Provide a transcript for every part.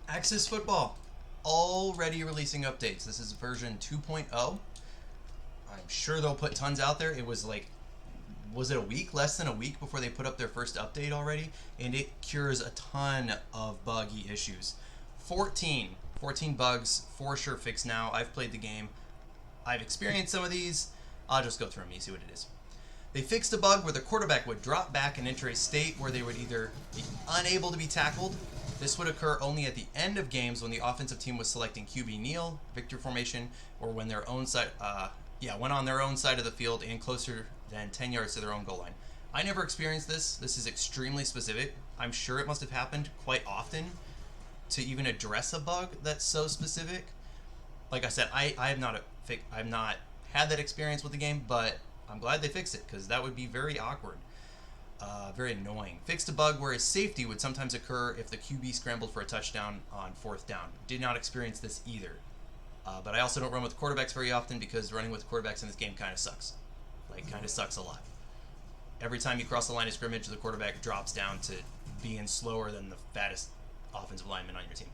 Access Football already releasing updates. This is version 2.0. I'm sure they'll put tons out there. It was like, was it a week? Less than a week before they put up their first update already, and it cures a ton of buggy issues. 14 bugs for sure fixed now. I've played the game. I've experienced some of these. I'll just go through them and see what it is. They fixed a bug where the quarterback would drop back and enter a state where they would either be unable to be tackled. This would occur only at the end of games when the offensive team was selecting QB kneel, victory formation, or when their own side, when on their own side of the field and closer than 10 yards to their own goal line. I never experienced this. This is extremely specific. I'm sure it must have happened quite often to even address a bug that's so specific. Like I said, I've not had that experience with the game, but I'm glad they fixed it because that would be very awkward. Very annoying. Fixed a bug where a safety would sometimes occur if the QB scrambled for a touchdown on fourth down. Did not experience this either. But I also don't run with quarterbacks very often because running with quarterbacks in this game kind of sucks. Kind of sucks a lot. Every time you cross the line of scrimmage, the quarterback drops down to being slower than the fattest offensive lineman on your team.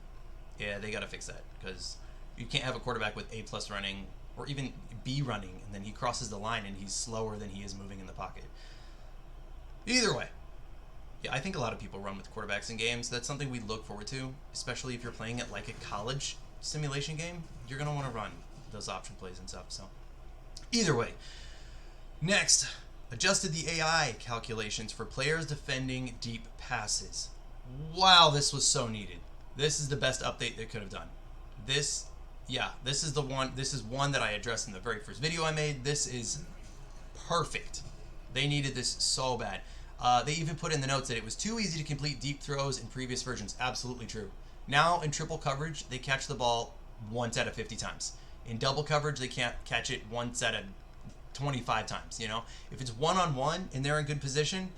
Yeah, they got to fix that because you can't have a quarterback with A+ running or even B running, and then he crosses the line and he's slower than he is moving in the pocket. Either way, yeah, I think a lot of people run with quarterbacks in games. That's something we look forward to, especially if you're playing it like a college simulation game. You're going to want to run those option plays and stuff. So, either way. Next, adjusted the AI calculations for players defending deep passes. Wow, this was so needed. This is the best update they could have done. This is the one. This is one that I addressed in the very first video I made. This is perfect. They needed this so bad. They even put in the notes that it was too easy to complete deep throws in previous versions. Absolutely true. Now, in triple coverage, they catch the ball once out of 50 times. In double coverage, they can't catch it once out of 25 times. If it's one-on-one and they're in good position,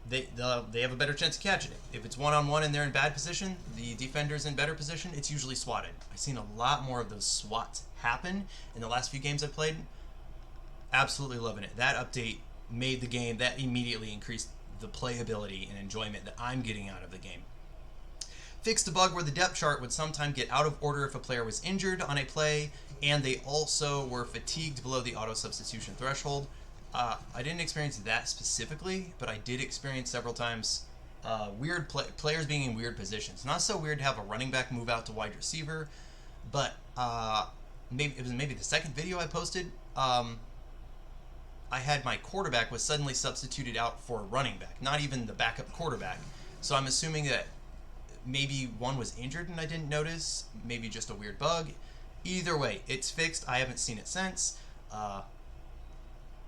they have a better chance of catching it. If it's one-on-one and they're in bad position, the defender's in better position, it's usually swatted. I've seen a lot more of those swats happen in the last few games I've played. Absolutely loving it. That update made the game, that immediately increased the playability and enjoyment that I'm getting out of the game. Fixed a bug where the depth chart would sometimes get out of order if a player was injured on a play, and they also were fatigued below the auto substitution threshold. I didn't experience that specifically, but I did experience several times players being in weird positions. Not so weird to have a running back move out to wide receiver, but maybe the second video I posted. I had my quarterback was suddenly substituted out for a running back, not even the backup quarterback. So I'm assuming that maybe one was injured and I didn't notice, maybe just a weird bug. Either way, it's fixed. I haven't seen it since. I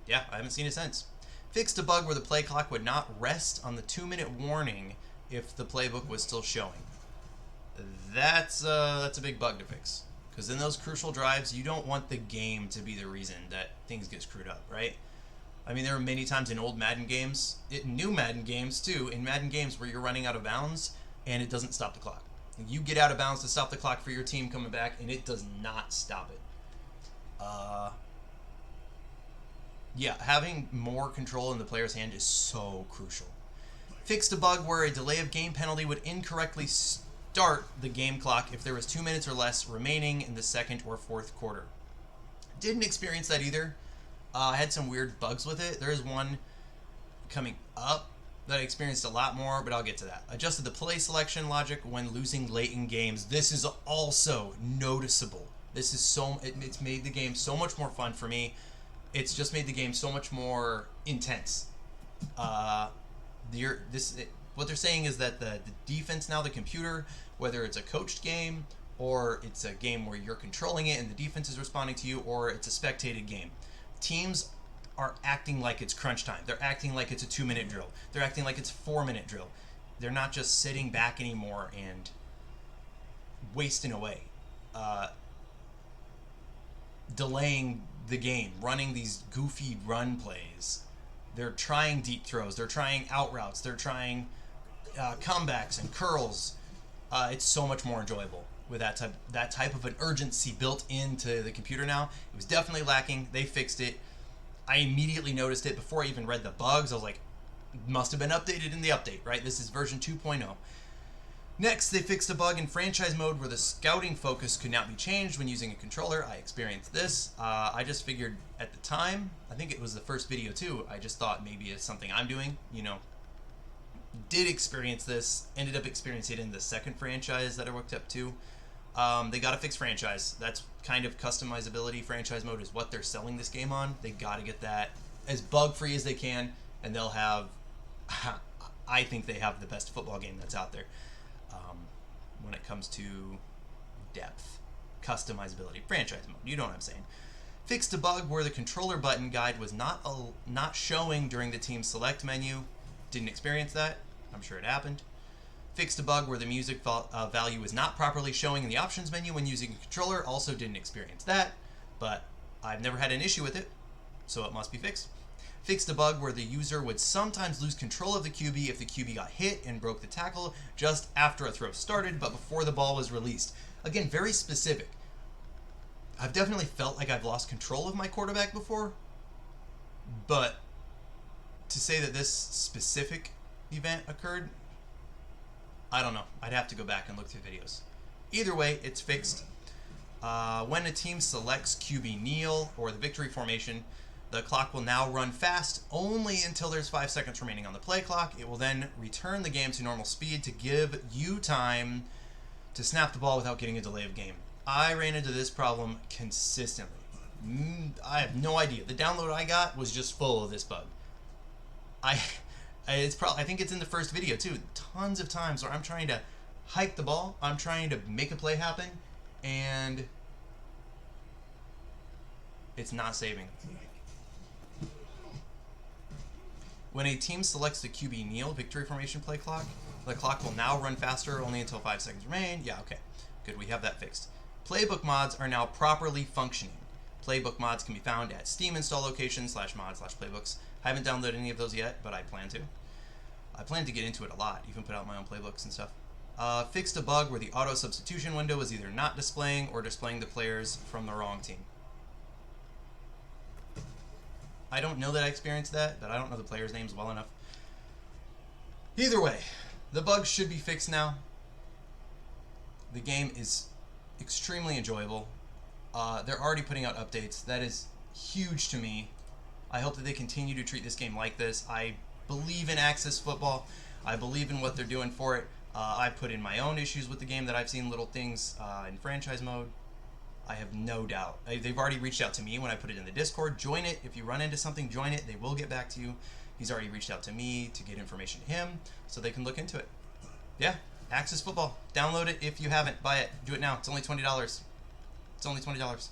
haven't seen it since. Fixed a bug where the play clock would not rest on the 2-minute warning if the playbook was still showing. That's a big bug to fix. Because in those crucial drives, you don't want the game to be the reason that things get screwed up, right? I mean, there are many times in old Madden games, new Madden games too, in Madden games where you're running out of bounds and it doesn't stop the clock. You get out of bounds to stop the clock for your team coming back, and it does not stop it. Having more control in the player's hand is so crucial. Fixed a bug where a delay of game penalty would incorrectly start the game clock if there was 2 minutes or less remaining in the second or fourth quarter. Didn't experience that either. I had some weird bugs with it. There is one coming up that I experienced a lot more, but I'll get to that. Adjusted the play selection logic when losing late in games. This is also noticeable. It's made the game so much more fun for me. It's just made the game so much more intense. What they're saying is that the defense now, the computer, whether it's a coached game or it's a game where you're controlling it and the defense is responding to you, or it's a spectated game, teams are acting like it's crunch time. They're acting like it's a 2-minute drill. They're acting like it's a 4-minute drill. They're not just sitting back anymore and wasting away, delaying the game, running these goofy run plays. They're trying deep throws. They're trying out routes. They're trying comebacks and curls. It's so much more enjoyable with that type of an urgency built into the computer now. It was definitely lacking. They fixed it. I immediately noticed it before I even read the bugs. I was like, must have been updated in the update, right? This is version 2.0. Next, they fixed a bug in franchise mode where the scouting focus could not be changed when using a controller. I experienced this. I just figured at the time, I think it was the first video too, I just thought maybe it's something I'm doing, you know. Did experience this, ended up experiencing it in the second franchise that I worked up to. They got to fix franchise. That's kind of customizability. Franchise mode is what they're selling this game on. They got to get that as bug-free as they can, and they'll have, I think they have the best football game that's out there. When it comes to depth, customizability, franchise mode, you know what I'm saying. Fixed a bug where the controller button guide was not showing during the team select menu. Didn't experience that. I'm sure it happened. Fixed a bug where the music value was not properly showing in the options menu when using a controller. Also didn't experience that, but I've never had an issue with it, so it must be fixed. Fixed a bug where the user would sometimes lose control of the QB if the QB got hit and broke the tackle just after a throw started, but before the ball was released. Again, very specific. I've definitely felt like I've lost control of my quarterback before, but to say that this specific event occurred, I don't know. I'd have to go back and look through videos. Either way, it's fixed. When a team selects QB kneel or the victory formation, the clock will now run fast only until there's 5 seconds remaining on the play clock. It will then return the game to normal speed to give you time to snap the ball without getting a delay of game. I ran into this problem consistently. I have no idea. The download I got was just full of this bug. I think it's in the first video too. Tons of times where I'm trying to hike the ball, I'm trying to make a play happen, and it's not saving. When a team selects the QB kneel victory formation play clock, the clock will now run faster only until 5 seconds remain. Yeah, okay. Good, we have that fixed. Playbook mods are now properly functioning. Playbook mods can be found at Steam install location /mod/playbooks. I haven't downloaded any of those yet, but I plan to. I plan to get into it a lot, even put out my own playbooks and stuff. Fixed a bug where the auto substitution window is either not displaying or displaying the players from the wrong team. I don't know that I experienced that, but I don't know the players' names well enough. Either way, the bug should be fixed now. The game is extremely enjoyable. They're already putting out updates. That is huge to me. I hope that they continue to treat this game like this. I believe in Access Football. I believe in what they're doing for it. I put in my own issues with the game that I've seen little things in franchise mode. I have no doubt. They've already reached out to me when I put it in the Discord. Join it. If you run into something, join it. They will get back to you. He's already reached out to me to get information to him so they can look into it. Yeah, Access Football. Download it if you haven't. Buy it. Do it now. It's only $20. It's only $20.